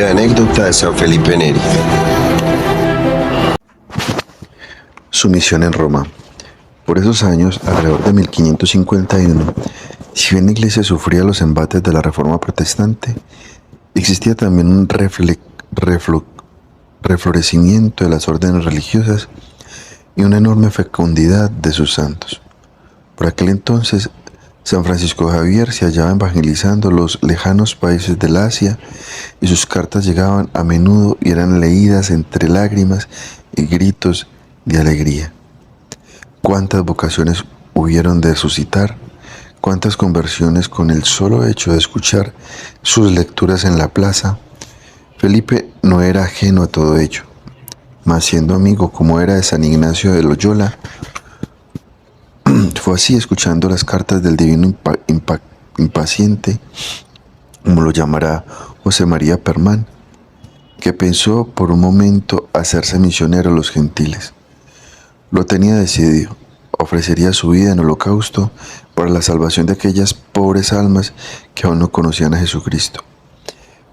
Breve anécdota de San Felipe Neri. Su misión en Roma. Por esos años, alrededor de 1551, si bien la Iglesia sufría los embates de la Reforma Protestante, existía también un reflorecimiento de las órdenes religiosas y una enorme fecundidad de sus santos. Por aquel entonces, San Francisco Javier se hallaba evangelizando los lejanos países del Asia y sus cartas llegaban a menudo y eran leídas entre lágrimas y gritos de alegría. ¿Cuántas vocaciones hubieron de suscitar? ¿Cuántas conversiones con el solo hecho de escuchar sus lecturas en la plaza? Felipe no era ajeno a todo ello, mas siendo amigo como era de San Ignacio de Loyola, fue así escuchando las cartas del divino impaciente, como lo llamará José María Permán, que pensó por un momento hacerse misionero a los gentiles. Lo tenía decidido, ofrecería su vida en holocausto para la salvación de aquellas pobres almas que aún no conocían a Jesucristo.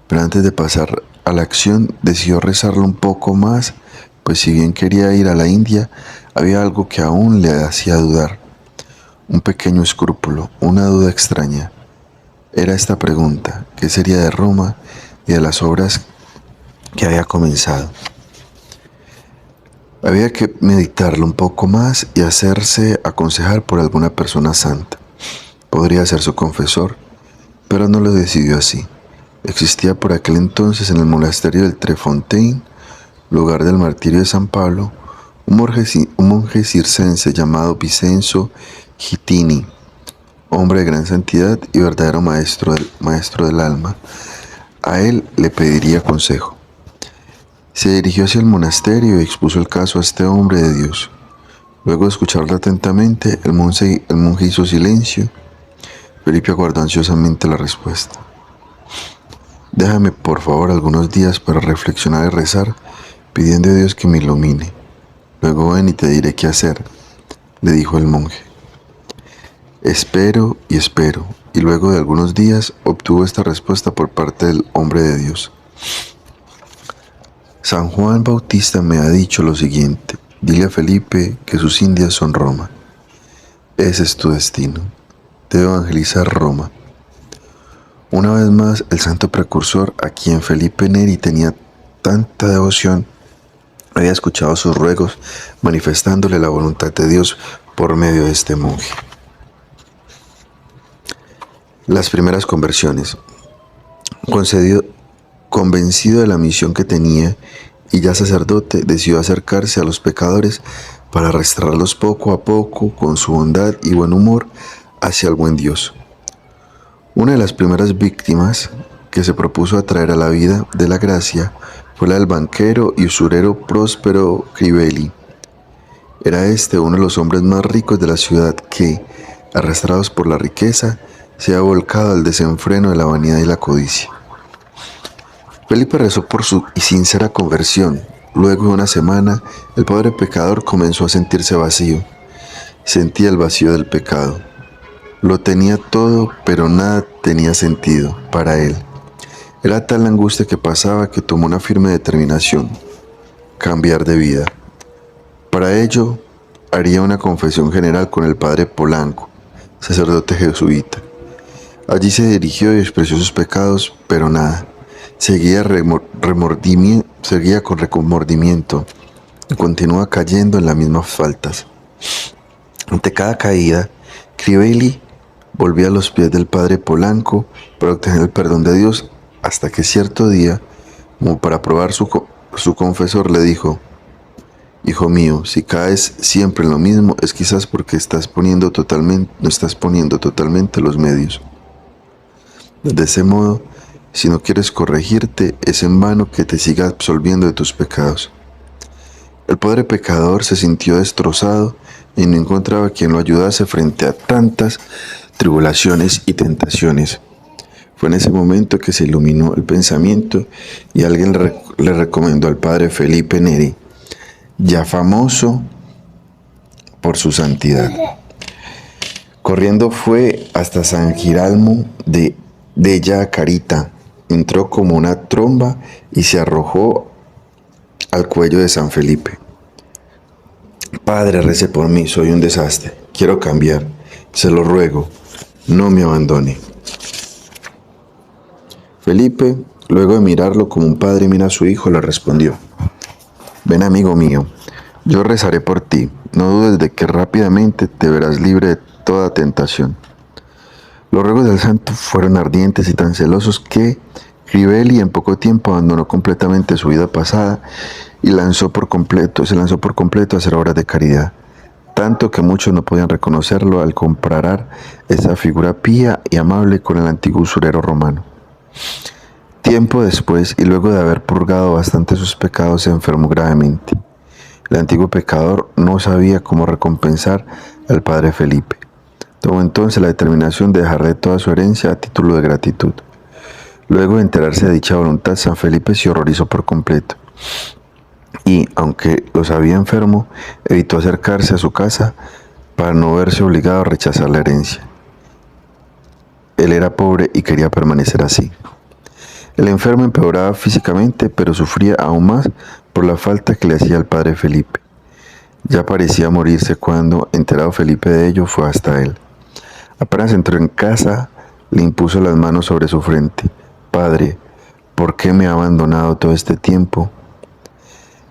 Pero antes de pasar a la acción, decidió rezarlo un poco más, pues si bien quería ir a la India, había algo que aún le hacía dudar. Un pequeño escrúpulo, una duda extraña. Era esta pregunta: ¿qué sería de Roma y de las obras que había comenzado? Había que meditarlo un poco más y hacerse aconsejar por alguna persona santa. Podría ser su confesor, pero no lo decidió así. Existía por aquel entonces en el monasterio del Trefontaine, lugar del martirio de San Pablo, un monje circense llamado Vicenzo Gitini, hombre de gran santidad y verdadero maestro del alma. A él le pediría consejo. Se dirigió hacia el monasterio y expuso el caso a este hombre de Dios. Luego de escucharlo atentamente, el monje hizo silencio. Felipe aguardó ansiosamente la respuesta. «Déjame, por favor, algunos días para reflexionar y rezar, pidiendo a Dios que me ilumine. Luego ven y te diré qué hacer», le dijo el monje. Espero, y luego de algunos días obtuvo esta respuesta por parte del hombre de Dios. San Juan Bautista me ha dicho lo siguiente: dile a Felipe que sus Indias son Roma. Ese es tu destino. Debe evangelizar Roma. Una vez más, el santo precursor, a quien Felipe Neri tenía tanta devoción, había escuchado sus ruegos, manifestándole la voluntad de Dios por medio de este monje. Las primeras conversiones. Convencido de la misión que tenía y ya sacerdote, decidió acercarse a los pecadores para arrastrarlos poco a poco con su bondad y buen humor hacia el buen Dios. Una de las primeras víctimas que se propuso atraer a la vida de la gracia fue la del banquero y usurero Próspero Crivelli. Era este uno de los hombres más ricos de la ciudad que, arrastrados por la riqueza, se ha volcado al desenfreno de la vanidad y la codicia. Felipe rezó por su sincera conversión. Luego de una semana, el pobre pecador comenzó a sentirse vacío. Sentía el vacío del pecado. Lo tenía todo, pero nada tenía sentido para él. Era tal la angustia que pasaba que tomó una firme determinación: cambiar de vida. Para ello, haría una confesión general con el padre Polanco, sacerdote jesuita. Allí se dirigió y expresó sus pecados, pero nada. Seguía con remordimiento y continúa cayendo en las mismas faltas. Ante cada caída, Crivelli volvía a los pies del padre Polanco para obtener el perdón de Dios, hasta que cierto día, como para probar su confesor, le dijo: «Hijo mío, si caes siempre en lo mismo, es quizás porque no estás poniendo totalmente los medios. De ese modo, si no quieres corregirte, es en vano que te siga absolviendo de tus pecados». El pobre pecador se sintió destrozado y no encontraba quien lo ayudase frente a tantas tribulaciones y tentaciones. Fue en ese momento que se iluminó el pensamiento y alguien le recomendó al padre Felipe Neri, ya famoso por su santidad. Corriendo fue hasta San Girolamo de Della Carita, entró como una tromba y se arrojó al cuello de San Felipe. Padre, rece por mí, soy un desastre, quiero cambiar, se lo ruego, no me abandone. Felipe, luego de mirarlo como un padre mira a su hijo, le respondió: ven, amigo mío, yo rezaré por ti, no dudes de que rápidamente te verás libre de toda tentación. Los ruegos del santo fueron ardientes y tan celosos que Crivelli en poco tiempo abandonó completamente su vida pasada y se lanzó por completo a hacer obras de caridad, tanto que muchos no podían reconocerlo al comparar esa figura pía y amable con el antiguo usurero romano. Tiempo después, y luego de haber purgado bastante sus pecados, se enfermó gravemente. El antiguo pecador no sabía cómo recompensar al padre Felipe. Tomó entonces la determinación de dejarle toda su herencia a título de gratitud. Luego de enterarse de dicha voluntad, San Felipe se horrorizó por completo y, aunque lo sabía enfermo, evitó acercarse a su casa para no verse obligado a rechazar la herencia. Él era pobre y quería permanecer así. El enfermo empeoraba físicamente, pero sufría aún más por la falta que le hacía al padre Felipe. Ya parecía morirse cuando, enterado Felipe de ello, fue hasta él. Apenas entró en casa, le impuso las manos sobre su frente. Padre, ¿por qué me ha abandonado todo este tiempo?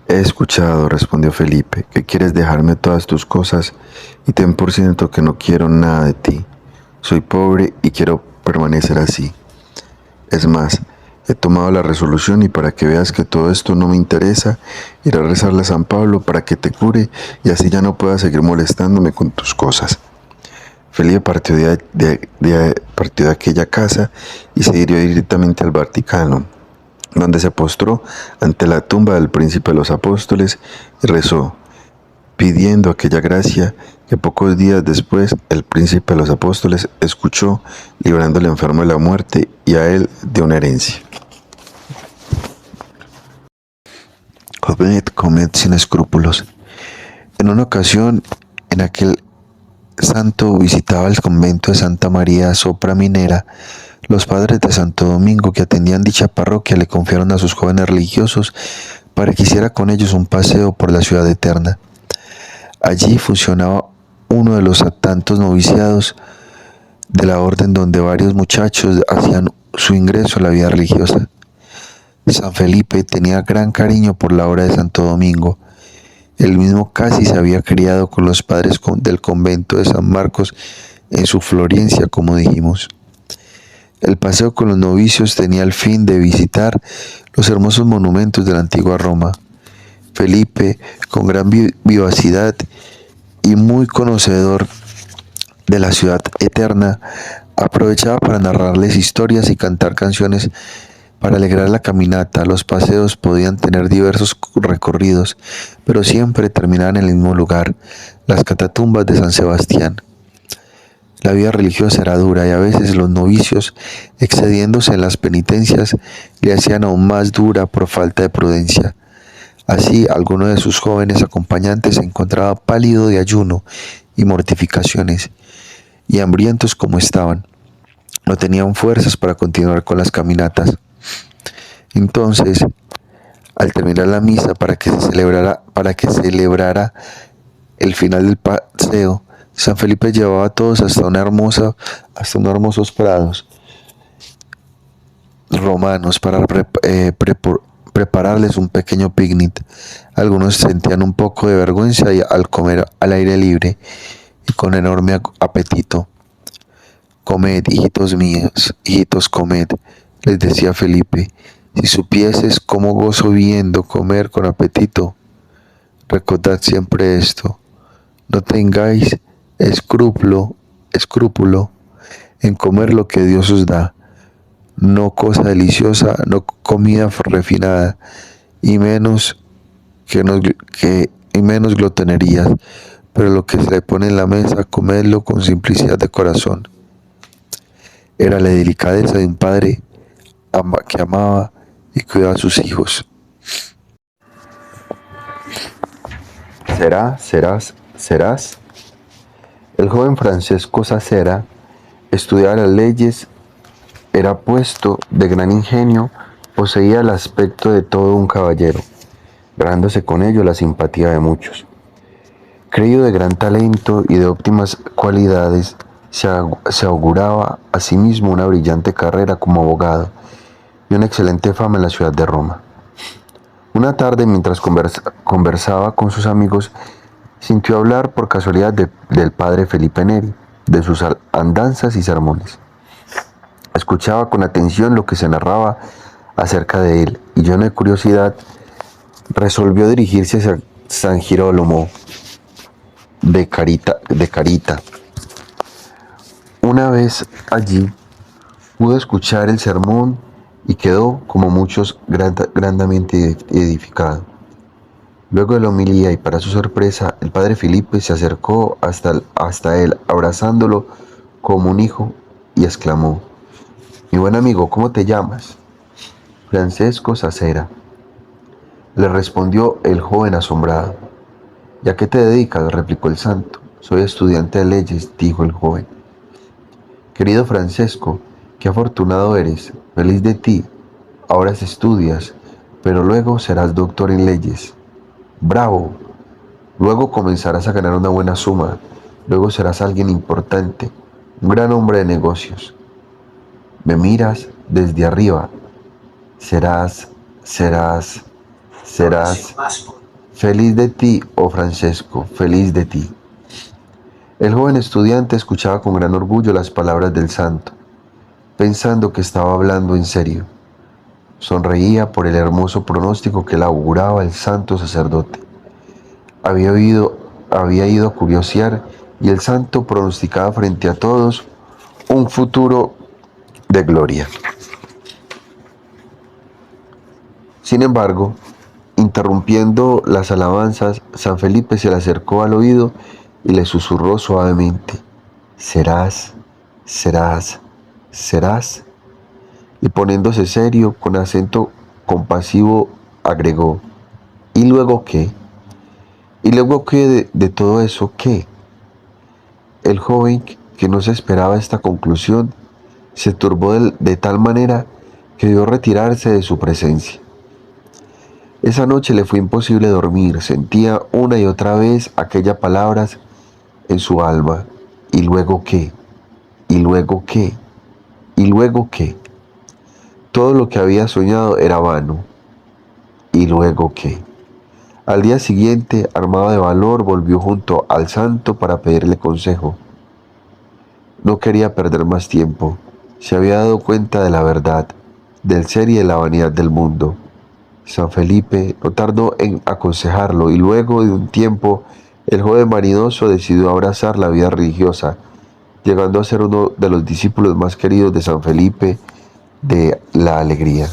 He escuchado, respondió Felipe, que quieres dejarme todas tus cosas y ten por cierto que no quiero nada de ti. Soy pobre y quiero permanecer así. Es más, he tomado la resolución y para que veas que todo esto no me interesa, iré a rezarle a San Pablo para que te cure y así ya no puedas seguir molestándome con tus cosas. Felipe partió de aquella casa y se dirigió directamente al Vaticano, donde se postró ante la tumba del príncipe de los apóstoles y rezó, pidiendo aquella gracia que pocos días después el príncipe de los apóstoles escuchó, librando al enfermo de la muerte y a él de una herencia. Comed sin escrúpulos. En una ocasión, en aquel santo visitaba el convento de Santa María Sopra Minera. Los padres de Santo Domingo que atendían dicha parroquia le confiaron a sus jóvenes religiosos para que hiciera con ellos un paseo por la ciudad eterna. Allí funcionaba uno de los tantos noviciados de la orden donde varios muchachos hacían su ingreso a la vida religiosa. San Felipe tenía gran cariño por la obra de Santo Domingo. Él mismo casi se había criado con los padres del convento de San Marcos en su Florencia, como dijimos. El paseo con los novicios tenía el fin de visitar los hermosos monumentos de la antigua Roma. Felipe, con gran vivacidad y muy conocedor de la ciudad eterna, aprovechaba para narrarles historias y cantar canciones para alegrar la caminata. Los paseos podían tener diversos recorridos, pero siempre terminaban en el mismo lugar, las catatumbas de San Sebastián. La vida religiosa era dura y a veces los novicios, excediéndose en las penitencias, le hacían aún más dura por falta de prudencia. Así, alguno de sus jóvenes acompañantes se encontraba pálido de ayuno y mortificaciones, y hambrientos como estaban, no tenían fuerzas para continuar con las caminatas. Entonces, al terminar la misa para que celebrara el final del paseo, San Felipe llevaba a todos hasta unos hermosos prados romanos para prepararles un pequeño picnic. Algunos sentían un poco de vergüenza al comer al aire libre y con enorme apetito. Comed, hijitos míos, hijitos, comed, les decía Felipe. Si supieses cómo gozo viendo comer con apetito, recordad siempre esto: no tengáis escrúpulo en comer lo que Dios os da, no cosa deliciosa, no comida refinada, y menos glotonerías, pero lo que se le pone en la mesa, comedlo con simplicidad de corazón. Era la delicadeza de un padre que amaba y cuidaba a sus hijos. Serás. El joven Francesco Sacera estudiaba las leyes Era puesto de gran ingenio, poseía el aspecto de todo un caballero, ganándose con ello la simpatía de muchos. Creído de gran talento y de óptimas cualidades, se auguraba a sí mismo una brillante carrera como abogado y una excelente fama en la ciudad de Roma. Una tarde, mientras conversaba con sus amigos, sintió hablar por casualidad del padre Felipe Neri, de sus andanzas y sermones. Escuchaba con atención lo que se narraba acerca de él y, lleno de curiosidad, resolvió dirigirse hacia San Girolamo de Carita. Una vez allí, pudo escuchar el sermón y quedó, como muchos, grandemente edificado. Luego de la homilía y para su sorpresa, el padre Felipe se acercó hasta él, abrazándolo como un hijo, y exclamó: «Mi buen amigo, ¿cómo te llamas?». «Francesco Sacera», le respondió el joven asombrado. «¿Y a qué te dedicas?», replicó el santo. «Soy estudiante de leyes», dijo el joven. «Querido Francesco, qué afortunado eres, feliz de ti. Ahora estudias, pero luego serás doctor en leyes. ¡Bravo! Luego comenzarás a ganar una buena suma. Luego serás alguien importante, un gran hombre de negocios. Me miras desde arriba. Serás feliz de ti, oh Francesco, feliz de ti». El joven estudiante escuchaba con gran orgullo las palabras del santo, pensando que estaba hablando en serio. Sonreía por el hermoso pronóstico que le auguraba el santo sacerdote. Había ido a curiosear, y el santo pronosticaba frente a todos un futuro de gloria. Sin embargo, interrumpiendo las alabanzas, San Felipe se le acercó al oído y le susurró suavemente: «Serás. Y poniéndose serio, con acento compasivo, agregó: «¿Y luego qué? ¿Y luego qué de todo eso qué?». El joven, que no se esperaba esta conclusión, se turbó de tal manera que debió retirarse de su presencia. Esa noche le fue imposible dormir, sentía una y otra vez aquellas palabras en su alma: «¿Y luego qué? ¿Y luego qué? ¿Y luego qué?». Todo lo que había soñado era vano. ¿Y luego qué? Al día siguiente, armado de valor, volvió junto al santo para pedirle consejo. No quería perder más tiempo. Se había dado cuenta de la verdad, del ser y de la vanidad del mundo. San Felipe no tardó en aconsejarlo, y luego de un tiempo, el joven vanidoso decidió abrazar la vida religiosa, llegando a ser uno de los discípulos más queridos de San Felipe de la Alegría.